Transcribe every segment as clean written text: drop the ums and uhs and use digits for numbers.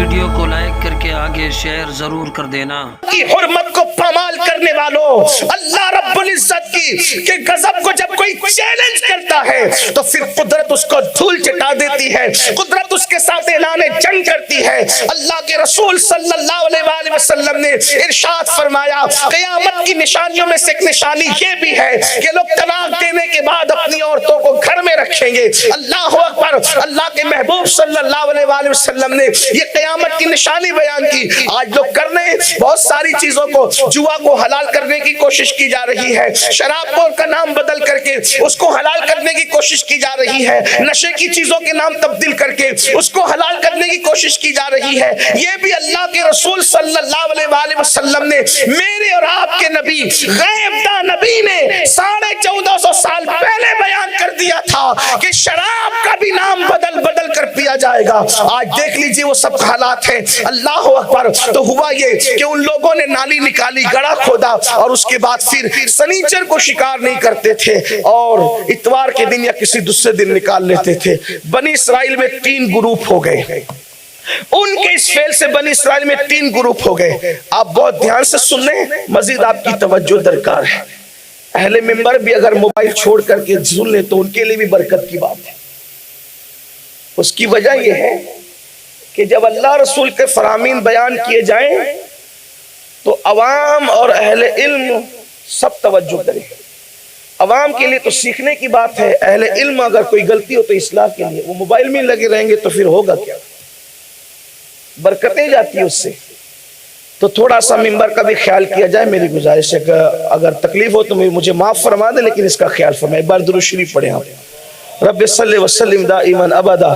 Video کو like کر کے آگے شیئر ضرور کر دینا۔ کی حرمت کو پامال کرنے والوں، اللہ رب العزت کی کہ غضب کو جب کوئی چیلنج کرتا ہے تو پھر قدرت اس کو دھول چٹا دیتی ہے، قدرت اس کے ساتھ اعلان جنگ کرتی ہے۔ اللہ کے رسول صلی اللہ علیہ وآلہ وسلم نے ارشاد فرمایا قیامت کی نشانیوں میں سے ایک نشانی یہ بھی ہے کہ لوگ طلاق دینے کے بعد اپنی عورتوں کو گھر میں رکھیں گے۔ اللہ اکبر! اللہ کے محبوب صلی اللہ علیہ وآلہ وسلم نے یہ قیامت کی نشانی بیان کی۔ آج لوگ کرنے بہت ساری چیزوں کو، جوا کو حلال کرنے کی کوشش کی جا رہی ہے، شراب کا نام بدل کر کے اس کو حلال کرنے کی کوشش کی جا رہی ہے، نشے کی چیزوں کے نام تبدیل کر کے اس کو حلال کرنے کی کوشش کی جا رہی ہے۔ یہ بھی اللہ کے رسول صلی اللہ علیہ وآلہ وسلم نے، میرے اور آپ کے نبی، غیب داں نبی نے 1450 سال پہلے بیان کر دیا تھا کہ شراب کا بھی نام بدل بدل کر پیا جائے گا۔ آج دیکھ لیجئے وہ سب حالات ہیں۔ اللہ اکبر! تو ہوا یہ کہ ان لوگوں نے نالی نکالی، گڑھا کھودا، اور اس کے بعد پھر سنیچر کو شکار نہیں کرتے تھے اور اتوار کے دن یا کسی دوسرے دن نکال لیتے تھے۔ بنی اسرائیل میں 3 گروپ ہو گئے۔ ان کے اس فعل سے بنی اسرائیل میں 3 گروپ ہو گئے۔ آپ بہت دھیان سے سن لیں، مزید آپ کی توجہ درکار ہے۔ اہل منبر بھی اگر موبائل چھوڑ کر کے سن لیں تو ان کے لیے بھی برکت کی بات ہے۔ اس کی وجہ یہ ہے کہ جب اللہ رسول کے فرامین بیان کیے جائیں تو عوام اور اہل علم سب توجہ کریں۔ عوام کے لیے تو سیکھنے کی بات ہے، اہل علم اگر کوئی غلطی ہو تو اصلاح کے لیے، وہ موبائل میں لگے رہیں گے تو پھر ہوگا کیا؟ برکتیں جاتی ہیں اس سے۔ تو تھوڑا سا منبر کا بھی خیال کیا جائے، میری گزارش ہے کہ اگر تکلیف ہو تو مجھے معاف فرما دیں، لیکن اس کا خیال فرمائیں۔ ایک بار درود شریف پڑھیں آپ۔ رب صلی وسلم دائما ابدا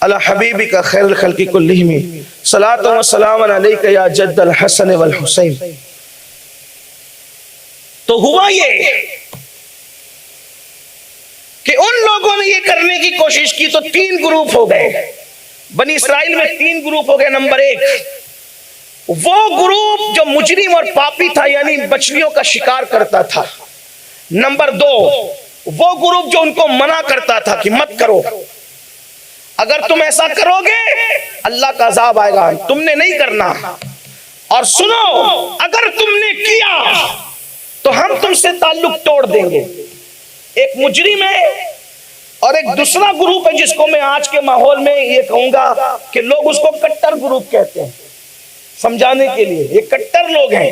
علی حبیبک خیر الخلق کلہم، صلاۃ و سلام علیک یا جد الحسن والحسین۔ تو ہوا یہ کہ ان لوگوں نے یہ کرنے کی کوشش کی تو 3 گروپ ہو گئے۔ بنی اسرائیل میں 3 گروپ ہو گئے۔ نمبر 1 وہ گروپ جو مجرم اور پاپی تھا، یعنی مچھلیوں کا شکار کرتا تھا۔ نمبر 2 وہ گروپ جو ان کو منع کرتا تھا کہ مت کرو، اگر تم ایسا کرو گے اللہ کا عذاب آئے گا، تم نے نہیں کرنا، اور سنو اگر تم نے کیا تو ہم تم سے تعلق توڑ دیں گے۔ ایک مجرم ہے اور ایک دوسرا گروپ ہے جس کو میں آج کے ماحول میں یہ کہوں گا کہ لوگ اس کو کٹر گروپ کہتے ہیں۔ سمجھانے کے لیے یہ کٹر لوگ ہیں،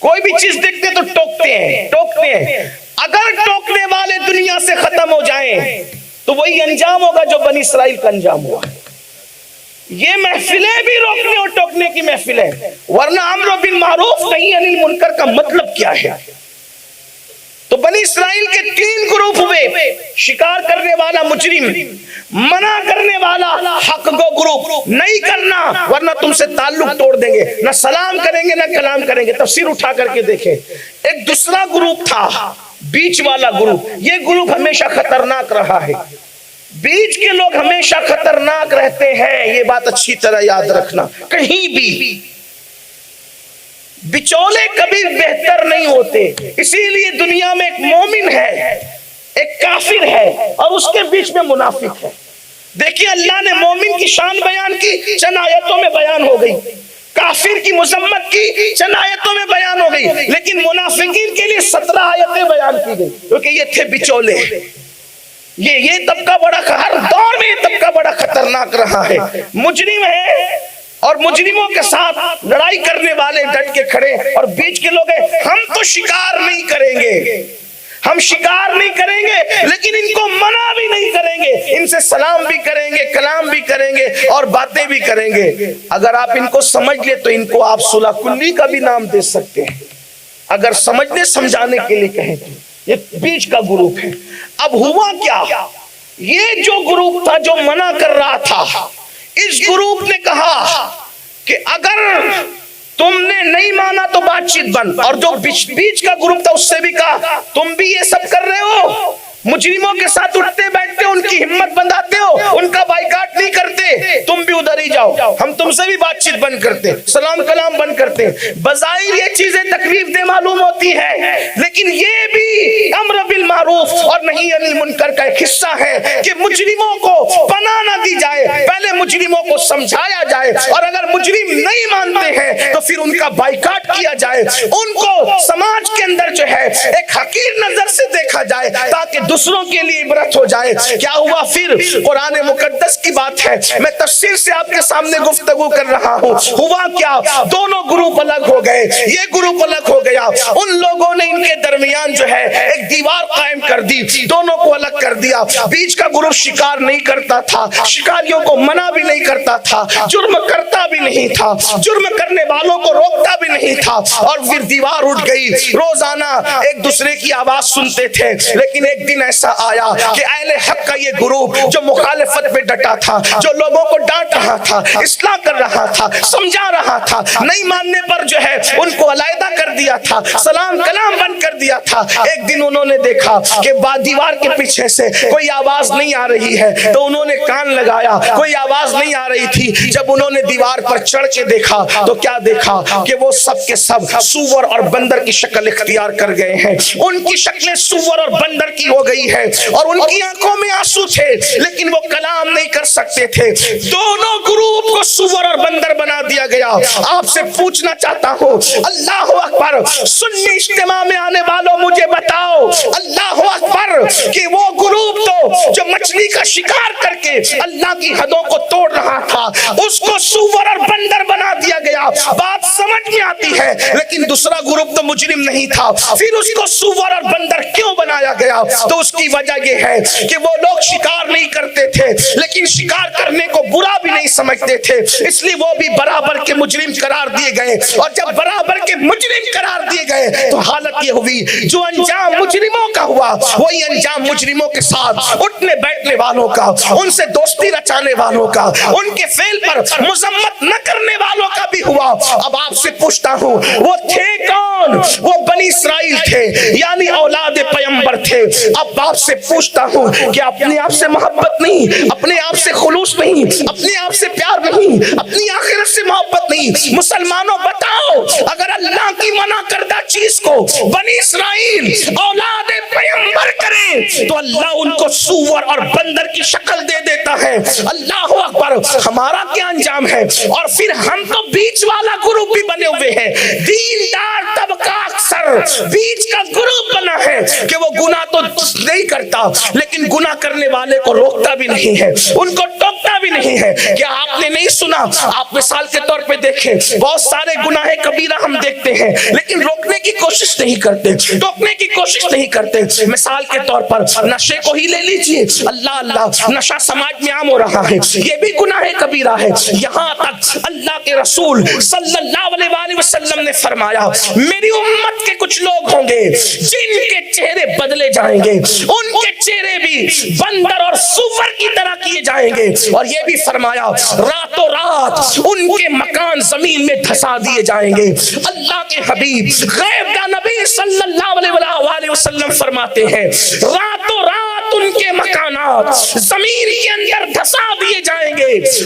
کوئی بھی چیز دیکھتے تو ٹوکتے ہیں۔ اگر ٹوکنے والے دنیا سے ختم ہو جائیں تو وہی انجام ہوگا جو بنی اسرائیل کا انجام ہوا۔ یہ محفلیں بھی روکنے اور ٹوکنے کی محفلیں، ورنہ امر بالمعروف نہی عن المنکر کا مطلب کیا ہے؟ تو بنی اسرائیل کے 3 گروپ ہوئے، شکار کرنے والا مجرم، منع کرنے والا حق گو گروپ، نہیں کرنا ورنہ تم سے تعلق توڑ دیں گے، نہ سلام کریں گے نہ کلام کریں گے۔ تفسیر اٹھا کر کے دیکھیں۔ ایک دوسرا گروپ تھا بیچ والا گروپ۔ یہ گروپ ہمیشہ خطرناک رہا ہے۔ بیچ کے لوگ ہمیشہ خطرناک رہتے ہیں، یہ بات اچھی طرح یاد رکھنا۔ کہیں بھی بچولے کبھی بہتر نہیں ہوتے، اسی لیے دنیا میں ایک مومن ہے، ایک کافر ہے، اور اس کے بیچ میں منافق ہے۔ دیکھیے اللہ نے مومن کی شان بیان کی، چند آیتوں میں بیان ہو گئی، کافر کی مذمت کی، چند آیتوں میں بیان ہو گئی، لیکن منافقین کے لیے 17 آیتیں بیان کی گئی، کیونکہ یہ تھے بچولے۔ یہ طبقہ بڑا، ہر دور میں یہ طبقہ بڑا خطرناک رہا ہے۔ مجرم ہے اور مجرموں کے ساتھ لڑائی کرنے والے ڈٹ کے کھڑے، اور بیچ کے لوگ ہیں ہم تو شکار نہیں کریں گے، ہم شکار نہیں کریں گے، لیکن ان کو منع بھی نہیں کریں گے، ان سے سلام بھی کریں گے، کلام بھی کریں گے، اور باتیں بھی کریں گے۔ اگر آپ ان کو سمجھ لیں تو ان کو آپ صلح کلی کا بھی نام دے سکتے ہیں، اگر سمجھنے سمجھانے کے لیے کہیں تو۔ یہ بیچ کا گروپ ہے۔ اب ہوا کیا؟ یہ جو گروپ تھا جو منع کر رہا تھا، اس گروپ نے کہا کہ اگر تم نے نہیں مانا تو بات چیت بند، اور جو بیچ کا گروپ تھا اس سے بھی کہا تم بھی یہ سب کر رہے ہو، مجرموں کے ساتھ اٹھتے بیٹھتے ہو، ان کی ہمت بندھاتے ہو، ان کا بائیکاٹ نہیں کرتے، تم بھی ادھر ہی جاؤ، ہم تم سے بھی بات چیت بند کرتے، سلام کلام بند کرتے۔ بظاہر یہ چیزیں تکلیف دہ معلوم ہوتی ہے، لیکن یہ بھی امر بالمعروف اور نہی عن المنکر کا ایک حصہ ہے کہ مجرموں کو پناہ نہ دی جائے۔ پہلے मुजरिमों को समझाया जाए, और अगर मुजरिम नहीं मानते हैं तो फिर उनका बाइकाट किया जाए, उनको समाज के अंदर जो है एक हकीर नजर से देखा जाए ताकि दूसरों के लिए इबरत हो जाए। क्या हुआ फिर? कुरान मुकद्दस की बात है, मैं तफसीर से आपके सामने गुफ्तगू कर रहा हूँ। हुआ क्या? दोनों ग्रुप अलग हो गए, ये ग्रुप अलग हो गया, उन लोगों ने इनके दरमियान जो है एक दीवार कायम कर दी, दोनों को अलग कर दिया। बीच का ग्रुप शिकार नहीं करता था, शिकारियों को मना भी नहीं करता था, जुर्म करता भी नहीं था, जुर्म करने वालों को रोकता भी नहीं था, और फिर दीवार उठ गई। रोजाना एक दूसरे की आवाज सुनते थे, लेकिन एक दिन ऐसा आया कि अहले हक का ये ग्रुप जो मुखालिफत पे डटा था, जो लोगों को डांट रहा था, इस्लाह कर रहा था, समझा रहा था, नहीं मानने पर जो है उनको अलहदा कर दिया था, सलाम कलाम बंद कर दिया था। एक दिन उन्होंने देखा कि दीवार के पीछे से कोई आवाज नहीं आ रही है, तो उन्होंने कान लगाया, कोई आवाज नहीं आ रही थी। जब उन्होंने दीवार पर चढ़ के देखा तो क्या देखा कि वो सब के सब सूअर और बंदर की शक्ल इख्तियार कर गए हैं। उनकी शक्लें सूअर और बंदर की हो गई है, और उनकी आंखों में आंसू थे, लेकिन वो कलाम नहीं कर सकते थे। दोनों ग्रुप को सूअर और बंदर बना दिया गया। आपसे पूछना चाहता हूँ, अल्लाह अकबर, सुन्नी इज्तिमा में आने वालों मुझे बताओ, अल्लाह अकबर, कि वो ग्रुप तो जो मछली का शिकार करके अल्लाह की हदों को तोड़ रहा था, उसको सूअर और बंदर बना दिया गया। बात समझ में आती है, लेकिन दूसरा ग्रुप तो मुजरिम नहीं था, फिर उसको सूअर और बंदर क्यों बनाया गया? तो उसकी वजह यह है कि वो लोग शिकार नहीं करते थे, लेकिन शिकार करने को बुरा भी नहीं समझते थे, इसलिए वो भी बराबर के मुजरिम करार दिए गए। और जब बराबर के मुजरिम करार दिए गए तो हालत ये हुई, जो अंजाम मुजरिमों का हुआ वही अंजाम मुजरिमों के साथ उठने बैठने वालों का, उनसे दोस्ती रचाने वालों का, उनके फेल पर मुजम्मत न करने वालों का भी हुआ। अब आपसे पूछता हूँ, वो थे कौन? वो बनी इस्राइल थे, यानी औलाद पैगंबर थे। अब आपसे पूछता हूँ कि अपने आप से मोहब्बत नहीं, अपने आप से खुलूस नहीं, अपने आप से प्यार नहीं, अपनी आखिरत से मोहब्बत नहीं, मुसलमानों बताओ, अगर अल्लाह की मना करदा चीज को बनी इस्राइल औलाद पैगंबर करें तो अल्लाह उनको सूअर और बंदर की शक्ल दे देता है। अल्लाह अकबर, हमारा क्या अंजाम है? और फिर हम तो बीच वाला ग्रुप भी बने हुए हैं, दीनदार तबका अक्सर बीच का ग्रुप बना है कि वो गुनाह तो नहीं करता, लेकिन गुनाह करने वाले को रोकता भी नहीं है, उनको टोकता भी नहीं है। क्या आपने नहीं सुना? आप मिसाल के तौर पे देखें, बहुत सारे गुनाह कबीरा हम देखते हैं, लेकिन रोकने की कोशिश नहीं करते, टोकने की कोशिश नहीं करते। मिसाल के तौर पर नशे को ही ले लीजिए, अल्लाह अल्लाह, नशा समाज में आम हो रहा है, ये भी गुनाह कबीरा है। यहाँ तक अल्लाह के रसूल सल्लल्लाहु अलैहि वसल्लम ने फरमाया, मेरी उम्मत के कुछ लोग होंगे जिनके चेहरे बदले जाएंगे, उनके चेहरे भी बंदर और सूअर की तरह किए जाएंगे। और ये भी फरमाया, रातों रात उनके मकान जमीन में धंसा दिए जाएंगे। अल्लाह के हबीब गैब का नबी सल्लल्लाहु अलैहि वसल्लम फरमाते हैं, रातों रात उनके मकानात जमीन के अंदर धंसा दिए जाएंगे।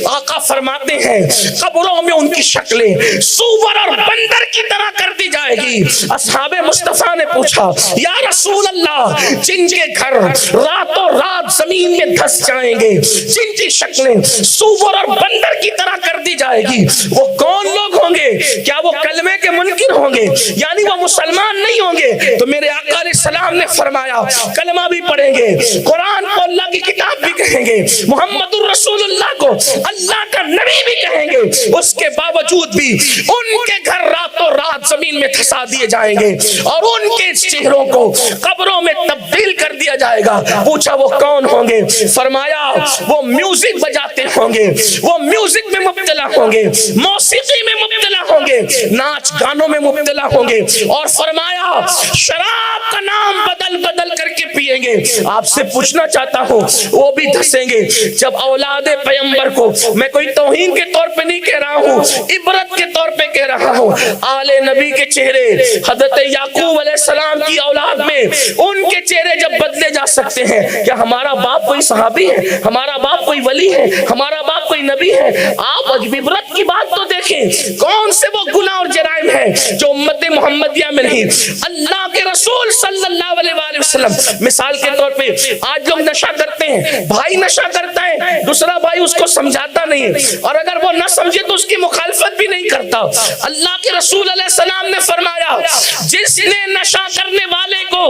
आका फरमाते हैं, कब्रों में उनकी शक्लें सूअर और बंदर की तरह कर दी जाएगी। असहाबे मुस्तफा ने पूछा, या रसूल अल्लाह, जिनके घर रातों रात जमीन में धंस जाएंगे, जिनकी शक्लें सूअर और बंदर की तरह कर दी जाएगी, वो कौन लोग होंगे? क्या वो कलमे के मुनकिर होंगे, यानी वो मुसलमान नहीं होंगे? तो मेरे आका अलैहिस्सलाम ने फरमाया, कलमा भी पढ़ेंगे, कुरान को अल्लाह की किताब भी कहेंगे, मुहम्मदुर रसूलुल्लाह को अल्लाह का नबी भी कहेंगे, उसके बावजूद भी उनके घर रातों रात जमीन में धंसा दिए जाएंगे और उनके चेहरों को कब्रों में तब्दील कर दिया जाएगा। पूछा, वो कौन होंगे? फरमाया, वो म्यूजिक बजाते होंगे, वो म्यूजिक में मुब्तला होंगे, मौसीकी में मुब्तला होंगे, नाच गानों में मुब्तला होंगे, और फरमाया शराब का नाम बदल बदल करके पिएंगे। आपसे पूछना चाहता हूँ, वो भी धंसेंगे। जब औलादे पैगंबर को, मैं कोई तौहीन के तौर पे नहीं कह रहा हूँ, इबरत के तौर पे कह रहा हूँ, आले नबी के चेहरे हजरत याकूब अलैहिस्सलाम की औलाद में उनके चेहरे जब बदले जा सकते हैं, क्या हमारा बाप कोई सहाबी है? हमारा बाप कोई वली है? हमारा बाप कोई नबी है। आप अजबीबरत की बात तो देखें, कौन से वो गुनाह और जराइम है जो उम्मत मोहम्मदिया में नहीं। अल्लाह के रसूल सल्लल्लाहु अलैहि वसल्लम, मिसाल के तौर पे आज लोग नशा करते हैं, भाई नशा करता है, दूसरा भाई उसको समझाता नहीं है, और अगर वो न समझे तो उसकी मुखालफत भी नहीं करता। अल्लाह के रसूल अलैहि सलाम ने फरमाया, जिसने नशा करने वाले को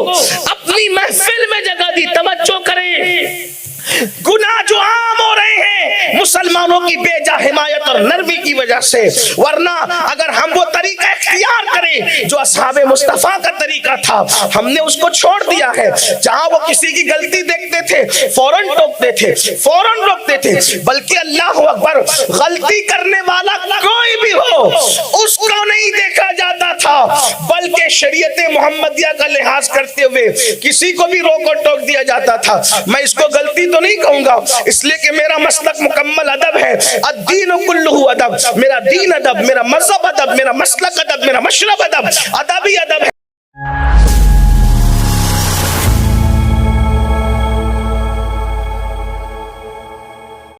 अपनी महफिल में जगह दी, तवज्जो करें, गुनाह जो आम हो रहे हैं मुसलमानों की बेजा हिमायत और नरमी की वजह से, वरना अगर हम वो तरीका इख्तियार करें जो असहाबे मुस्तफा का तरीका था, हमने उसको छोड़ दिया है। जहां वो किसी की गलती देखते थे फौरन टोकते थे, फौरन रोकते थे, बल्कि अल्लाह अकबर, गलती करने वाला कोई भी हो उसको नहीं देखा जाता था, बल्कि शरीयत मोहम्मदिया का लिहाज करते हुए किसी को भी रोक और टोक दिया जाता था। मैं इसको गलती तो नहीं कहूंगा, इसलिए कि मेरा मसलक मुकम्मल अदब है। अद्दीन कुल्लुहु अदब, मेरा दीन अदब, मेरा मजहब अदब, मेरा मसलक अदब, मेरा मशरब अदब, अदब ही अदब है।